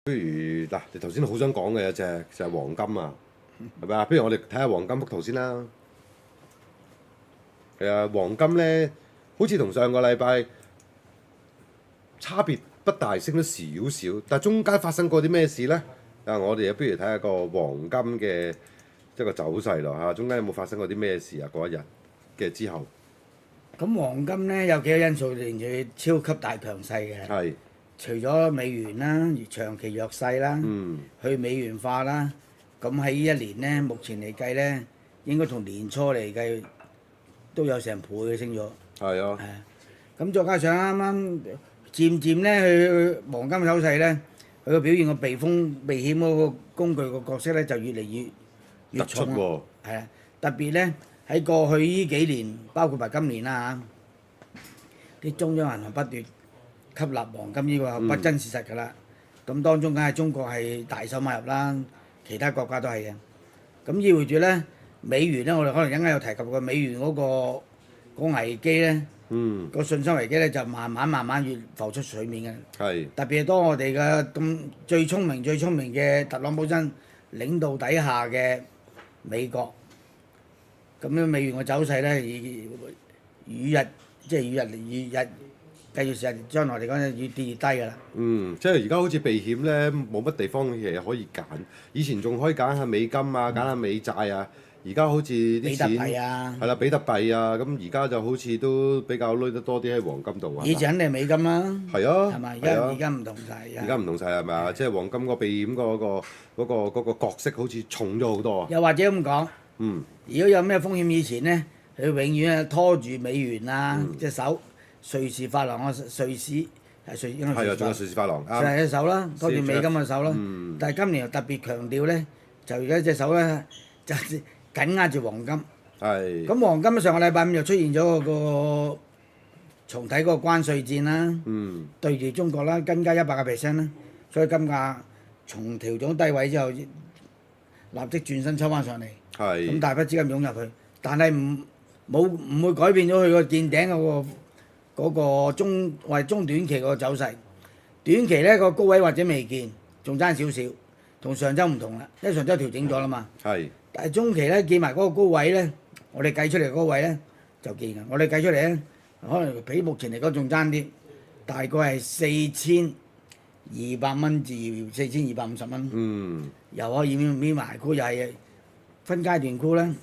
不如嗱，你頭先好想講嘅就係黃金啊，係咪啊？不如我哋睇下黃金幅圖先啦。係啊，黃金咧，好似同上個禮拜差別不大，升咗少少，但係中間發生過啲咩事呢？啊，我哋不如睇下個黃金嘅一個走勢咯嚇，中間有冇發生過啲咩事啊？嗰一日嘅之後，咁黃金咧有幾個因素令佢超級大強勢嘅，係除咗美元啦，長期弱勢啦，嗯去美元化啦，咁喺呢一年咧，目前嚟計咧，應該同年初嚟計都有成倍嘅升咗。係啊，係啊，咁再加上啱啱漸漸咧，佢黃金走勢咧，佢個表現個避風避險嗰個工具個角色咧，就越嚟越突出重啦。喎，係啊，特別咧喺過去呢幾年，包括埋今年啦嚇，啲中央銀行不斷吸納黃金呢個不爭事實㗎啦。咁當中梗係中國係大手買入啦，其他國家都係嘅。咁意味住咧，美元咧，我哋可能陣間有提及過美元嗰個危機咧。嗯個信心危機咧就慢慢越浮出水面嘅，係特別係當我哋嘅咁最聰明嘅特朗普真領導底下嘅美國，咁樣美元嘅走勢咧，與日即係與日繼續時日將來嚟講越跌越低㗎啦。即係而家好似避險咧，冇乜地方其實可以揀。以前仲可以揀下美金啊，揀下美債啊。而家好似啲比特錢幣啊，係啦，比特幣啊，咁而家就好似都比較攞得多啲喺黃金度啊。以前肯定係美金啦，係啊，係咪？係啊而家唔同晒。而家唔同晒係咪啊？即係黃金個避險嗰個角色好似重咗好多啊。又或者咁講，嗯，如果有咩風險以前咧，佢永遠係拖住美元啊隻手，瑞士法郎瑞士應該係啊，仲有瑞士法郎啱。就係隻手啦，拖住美金嘅手啦。但係今年又特別強調咧，就而家隻手咧就緊握住黃金。係。咁黃金上個禮拜五又出現咗個重睇嗰個關稅戰啦，對住中國啦，跟加100%啦，所以金價從調咗低位之後，立即轉身抽翻上嚟。咁係。大筆資金湧入去，但係唔會改變咗佢個見頂嗰個中短期個走勢。短期咧個高位或者未見，仲爭少少，同上週唔同啦，因為上週調整咗啦嘛。係。但係中期咧見埋嗰個高位咧，我哋計出嚟嗰個位咧就見㗎。我哋計出嚟咧，可能比目前嚟講仲爭啲，大概係4200蚊至4250蚊。又可以搣埋沽，又係分階段沽啦。